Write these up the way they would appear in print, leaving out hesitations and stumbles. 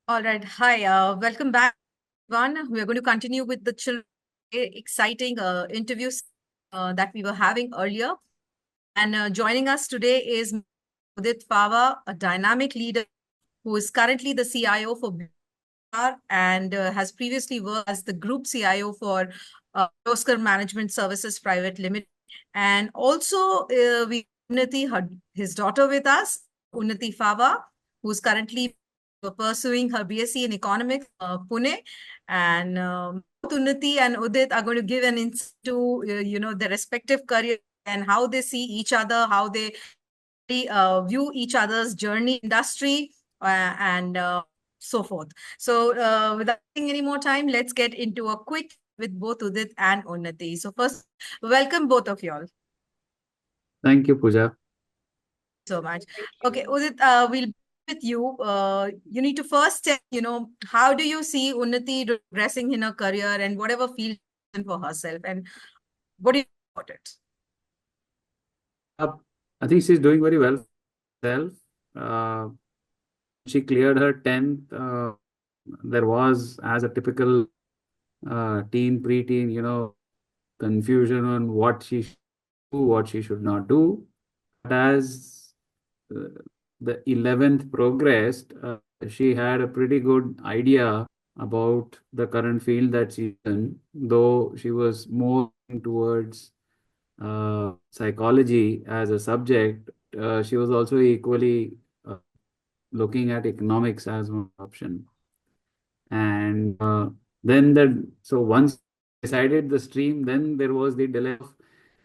All right. Hi. Welcome back, everyone. We're going to continue with the children exciting interviews that we were having earlier. And joining us today is Udit Pahwa, a dynamic leader who is currently the CIO for BR and has previously worked as the group CIO for Oscar Management Services Private Limited. And also, we Unnati, his daughter, with us, Unnati Pahwa, who's currently pursuing her BSc in Economics, Pune. And both Unnati and Udit are going to give an insight to their respective career and how they see each other, how they view each other's journey, industry, and so forth. So, without taking any more time, let's get into a quick with both Udit and Unnati. So, first, welcome both of y'all Thank you, Pooja. so much. Thank Okay, you. Udit, we'll with you. You need to first tell, how do you see Unnati progressing in her career and whatever field for herself, and what do you think about it? Uh, I think she's doing very well for herself. Uh, she cleared her 10th. There was, as a typical preteen, confusion on what she should do, what she should not do. But as uh, the 11th progressed, she had a pretty good idea about the current field that she's in, though she was more towards psychology as a subject. She was also equally looking at economics as one option. And then so once decided the stream, then there was the dilemma of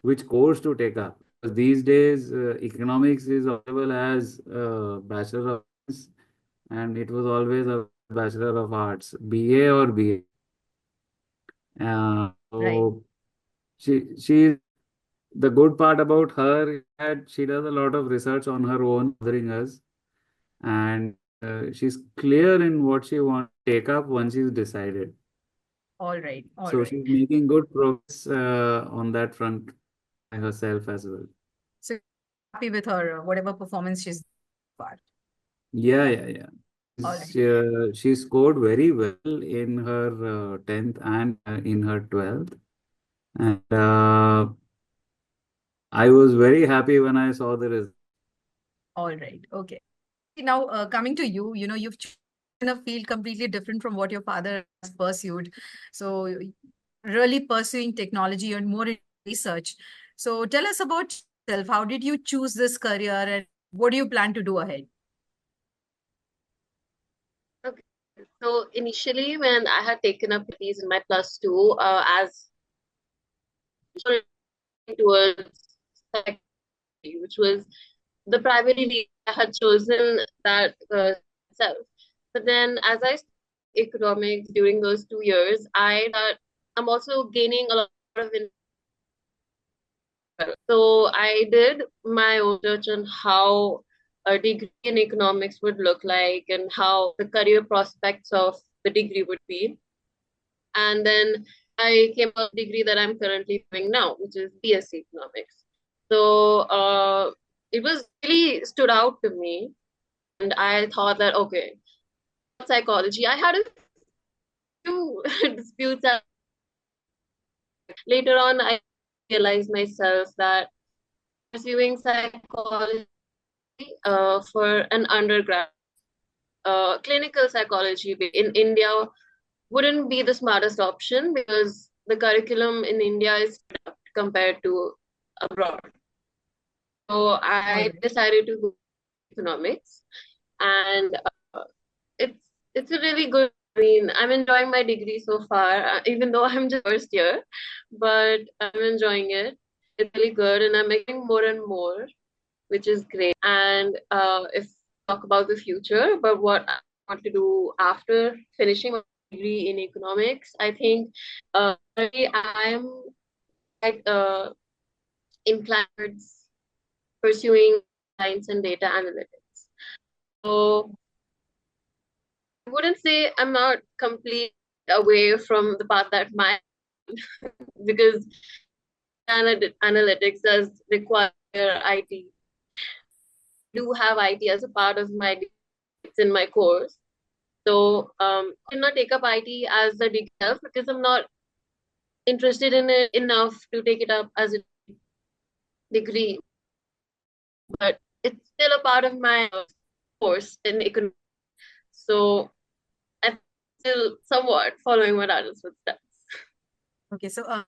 which course to take up. Because these days, economics is available as Bachelor of Science, and it was always a Bachelor of Arts, BA or BA. Right. So she the good part about her is that she does a lot of research on her own, bothering us, and she's clear in what she wants to take up once she's decided. All right. All So right. she's making good progress on that front by herself as well. So, happy with her, whatever performance she's far. Yeah, yeah, yeah. All right. She scored very well in her 10th and in her 12th. And I was very happy when I saw the result. All right. Okay. Now, coming to you, you've chosen a field completely different from what your father has pursued. So, really pursuing technology and more in research. So, tell us about yourself. How did you choose this career and what do you plan to do ahead? Okay. So initially, when I had taken up these in my plus two, as towards psychology, which was the primary lead I had chosen that itself. But then, as I studied economics during those 2 years, I that I'm also gaining a lot of. So I did my own research on how a degree in economics would look like and how the career prospects of the degree would be. And then I came up with the degree that I'm currently doing now, which is BSc Economics. So it was really stood out to me. And I thought that, okay, psychology. I had a few disputes. Later on, I realized myself that pursuing psychology for an undergrad, clinical psychology in India wouldn't be the smartest option because the curriculum in India is compared to abroad. So All I right. decided to go economics, and it's it's a really good. I mean, I'm enjoying my degree so far, even though I'm just first year, but I'm enjoying it. It's really good, and I'm making more and more, which is great. And if talk about the future, but what I want to do after finishing my degree in economics, I think currently I'm quite inclined towards pursuing science and data analytics. So I wouldn't say I'm not completely away from the path that my because analytics does require IT. I do have IT as a part of my it's in my course. So I did not take up IT as a degree itself because I'm not interested in it enough to take it up as a degree. But it's still a part of my course in economics. So I'm still somewhat following my dad's footsteps. Okay, so I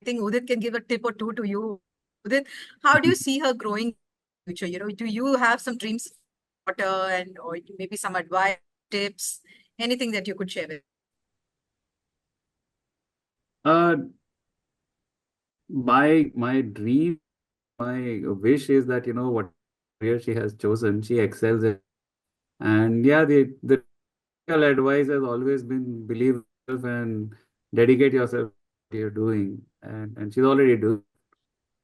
think Udit can give a tip or two to you. Udit, how do you see her growing in the future? Do you have some dreams for her and or maybe some advice, tips, anything that you could share with? Uh, my dream, my wish is that, what career she has chosen, she excels in. And yeah, the real advice has always been believe yourself and dedicate yourself to what you're doing. And she's already doing.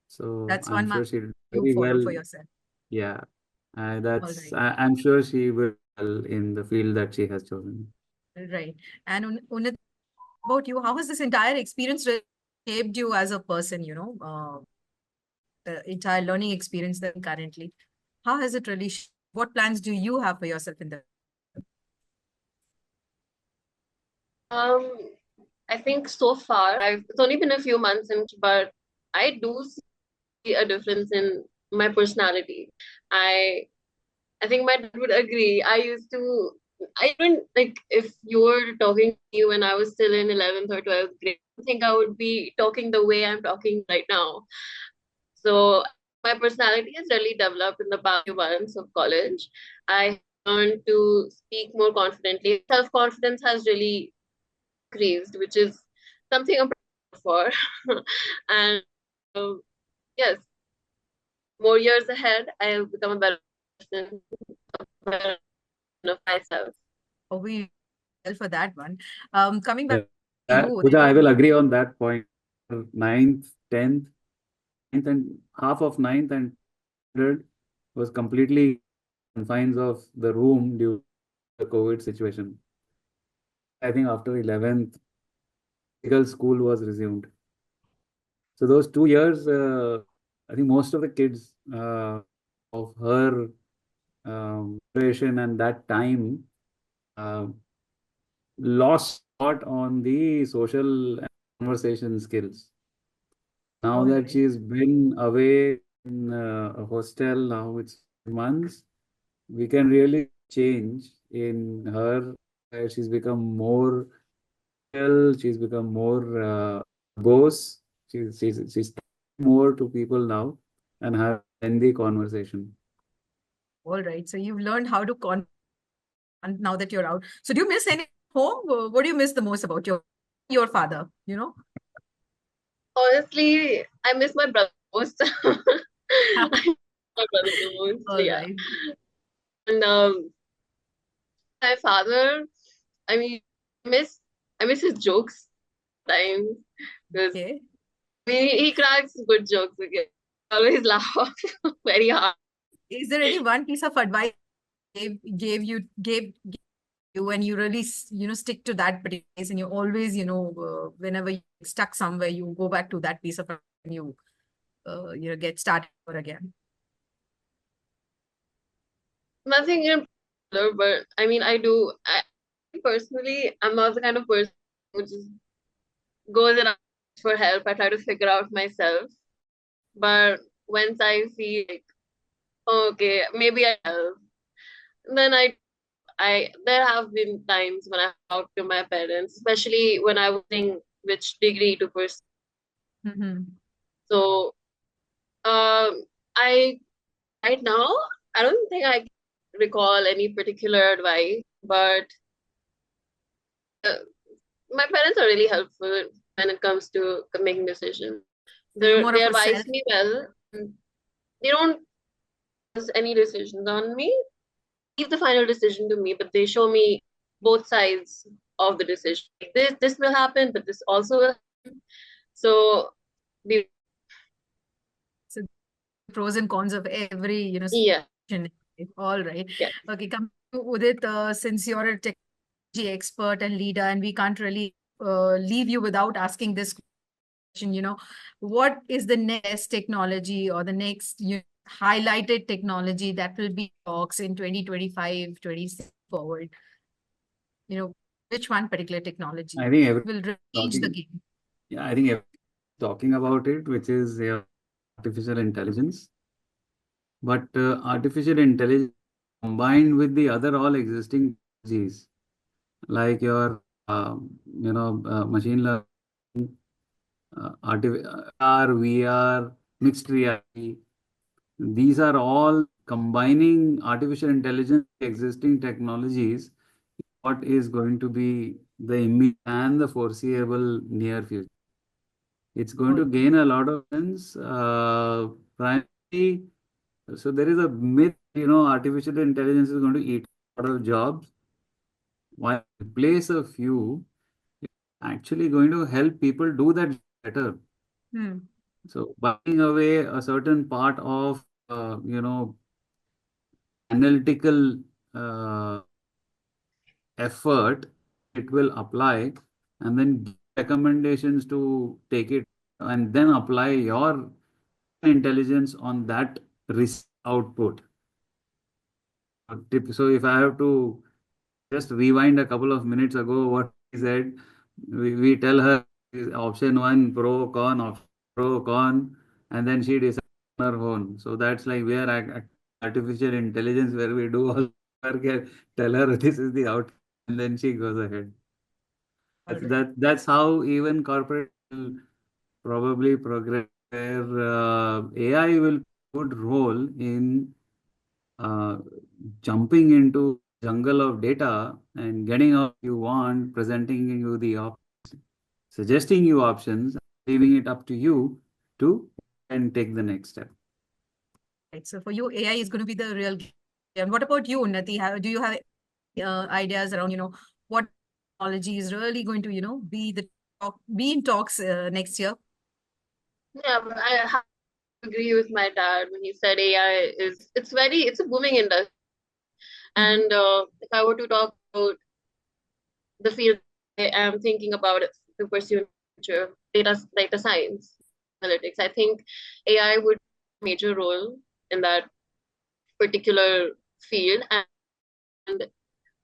So That's I'm one sure mark she'll do you very follow well. for yourself. Yeah. All That's right, I'm sure she will do well in the field that she has chosen. right. And Unnati, about you, how has this entire experience really shaped you as a person? The entire learning experience that currently, how has it really? What plans do you have for yourself in the? Um, I think so far, it's only been a few months, but I do see a difference in my personality. I I think my dad would agree. I don't like if you were talking to me when I was still in 11th or 12th grade, I think I would be talking the way I'm talking right now. So my personality has really developed in the past few months of college. I learned to speak more confidently. Self-confidence has really increased, which is something I'm proud for. And um, yes, more years ahead, I'll become a better person, a better version of myself. Or we well for that one. Coming back Yeah. to you, Pooja, Udit, I will agree on that point. Ninth, 10th, ninth and half of ninth and 100 was completely confines of the room due to the COVID situation. I think after 11th, physical school was resumed. So those 2 years, I think most of the kids of her generation and that time uh, lost out on the social and conversation skills. Now all that right, she's been away in a hostel, now it's months, we can really change in her. She's become more ill, she's become more boss. She's more to people now and have healthy conversation. all right. So you've learned how to now that you're out. So do you miss any home? What do you miss the most about your father? Honestly, I miss my brother most. I miss my brother the most, All yeah. right. And my father, I mean, I miss I miss his jokes sometimes because Okay. he cracks good jokes again. I always laugh very hard. Is there any one piece of advice gave you and you really stick to that particular place and you always whenever you're stuck somewhere you go back to that piece of advice and you get started over again. Nothing in particular, but I mean, I personally, I'm not the kind of person who just goes and asks for help. I try to figure out myself. But once I feel like, okay, maybe I help, then there have been times when I talked to my parents, especially when I was thinking which degree to pursue. Mm-hmm. So, I right now, I don't think I can recall any particular advice, but uh, my parents are really helpful when it comes to making decisions. So you're more They of a advise me well. They don't force any decisions on me. Leave the final decision to me, but they show me both sides of the decision. Like this will happen, but this also will happen. So the so pros and cons of every yeah, situation. All right. yeah. Okay, come to Udit, since you're a technology expert and leader and we can't really leave you without asking this question, what is the next technology or the next highlighted technology that will be talks in 2025, 26 forward? you know, which one particular technology I think will change the talking, game? yeah, I think everyone's talking about it, which is artificial intelligence. But artificial intelligence combined with the other all existing technologies, like your, machine learning, AR, VR, mixed reality. These are all combining artificial intelligence, existing technologies, what is going to be the immediate and the foreseeable near future. It's going Oh, to gain a lot of sense. Primarily, so there is a myth, artificial intelligence is going to eat a lot of jobs, while replace a few, it's actually going to help people do that better. hmm. So by taking away a certain part of, analytical effort, it will apply and then give recommendations to take it and then apply your intelligence on that risk output. So if I have to just rewind a couple of minutes ago, what he said, we tell her option one, option pro, con, and then she decides on her own. So that's like we are artificial intelligence where we do all work and tell her this is the outcome, and then she goes ahead. All right. That's how even corporate will probably progress, where AI will play a good role in uh, jumping into jungle of data and getting out you want, presenting you the suggesting you options, leaving it up to you to and take the next step. Right. So for you, AI is going to be the real game. And what about you, Unnati? Do you have ideas around, what technology is really going to, be in talks next year? Yeah, but I have to agree with my dad when he said AI it's a booming industry. Mm-hmm. And if I were to talk about the field I am thinking about it to pursue in the future, data science, analytics, I think AI would play a major role in that particular field. And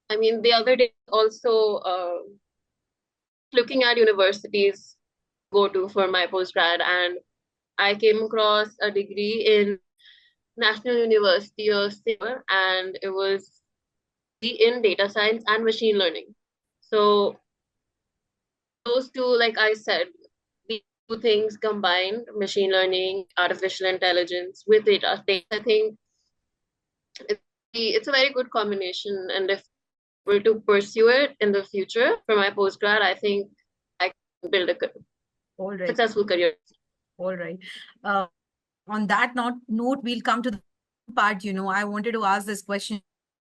I mean, the other day also looking at universities go to for my postgrad, and I came across a degree in National University of Singapore, and it was in data science and machine learning. So those two, like I said, these two things combined, machine learning, artificial intelligence with data, I think it's a very good combination. And if we're to pursue it in the future for my postgrad, I think I can build a All right. successful career. All right. Uh, on that note, we'll come to the part. I wanted to ask this question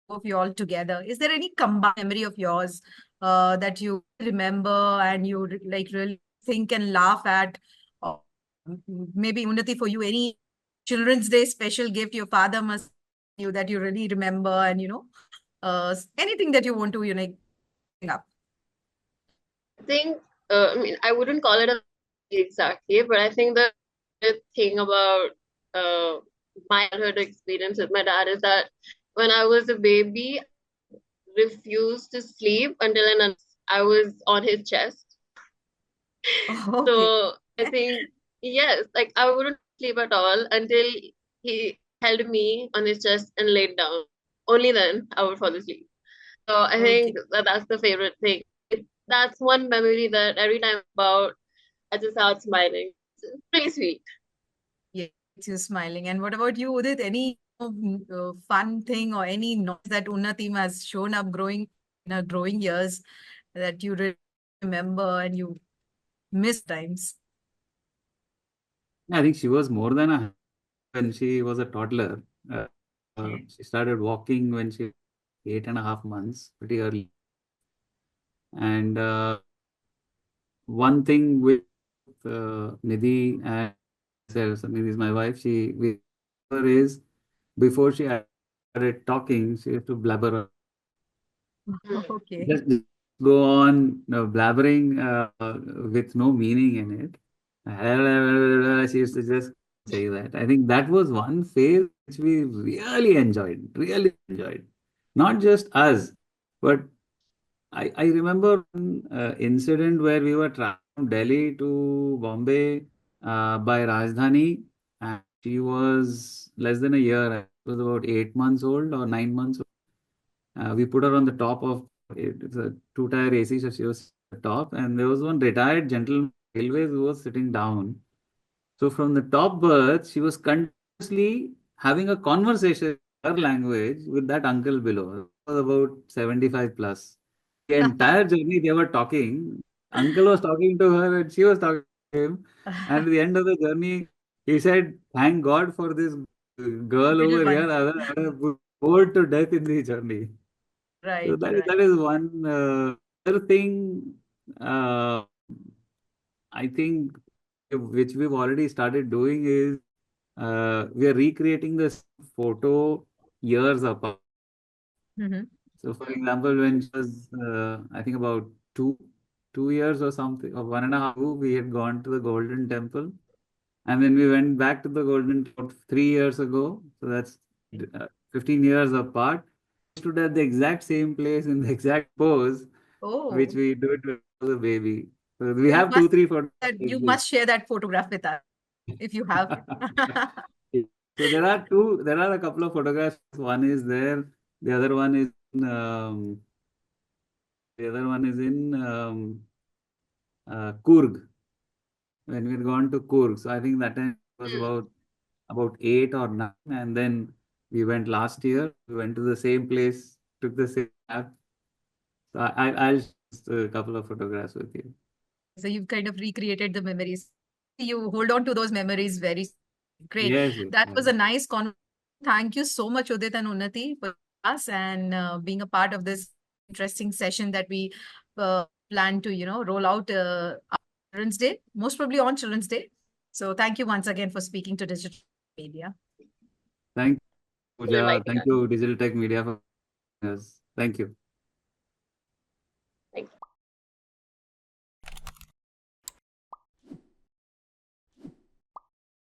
of you all together. Is there any combined memory of yours that you remember and you like really think and laugh at? Or maybe Unnati, for you, any Children's Day special gift your father must you that you really remember, and anything that you want to bring up. I think, I mean, I wouldn't call it a exactly, but I think the thing about uh, my childhood experience with my dad is that when I was a baby, I refused to sleep until I was on his chest. Okay. So I think, yes, like I wouldn't sleep at all until he held me on his chest and laid down. Only then I would fall asleep. So I Okay. think that's the favorite thing. That's one memory that every time about, I just start smiling. It's really sweet. Yeah, it's you smiling. And what about you, Udit? Any fun thing or any noise that Unnati has shown up growing in her growing years that you really remember and you miss times? I think she was more than when she was a toddler. Uh, Okay. she started walking when she was 8.5 months, pretty early. And one thing with Nidhi and so Nidhi is my wife. She with her is before she started talking, she used to blabber. Mm. Okay. Just go on blabbering with no meaning in it. She used to just say that. I think that was one phase which we really enjoyed, really enjoyed. Not just us, but I remember one incident where we were traveling from Delhi to Bombay by Rajdhani, and she was less than a year. She was about 8 months old or 9 months old. We put her on the top of it. It's a two-tier AC, so she was at the top, and there was one retired gentleman from railways who was sitting down. So from the top berth, she was continuously having a conversation in her language with that uncle below. He was about 75 plus. The entire journey they were talking. Uncle was talking to her and she was talking to him. And at the end of the journey, he said, "Thank God for this girl Little over here. one. I would have bored to death in the journey." So Right, that right. is one other thing. Uh, I think which we've already started doing is we are recreating this photo years apart. Mm-hmm. So, for example, when she was, I think about 2 years or something, or 1.5, we had gone to the Golden Temple, and then we went back to the Golden Temple 3 years ago. So that's 15 years apart. Stood at the exact same place in the exact pose which Oh, we do it when I was a baby. So we so have two, three photos you like this. must share that photograph with us if you have. So there are a couple of photographs. One is there, the other one is the other one is in Coorg, when we had gone to Coorg. So I think that time it was Hmm. about 8 or 9, and then we went last year. We went to the same place, took the same app. So I'll share a couple of photographs with you. So you've kind of recreated the memories. You hold on to those memories very great. Yes, yes, That yeah. was a nice conversation. Thank you so much, Udit and Unnati, for us and being a part of this interesting session that we plan to, roll out on Children's Day, most probably on Children's Day. So thank you once again for speaking to Digital Media. Thank you, For Pooja. inviting Thank us. you, Digital Tech Media, for us. Thank you.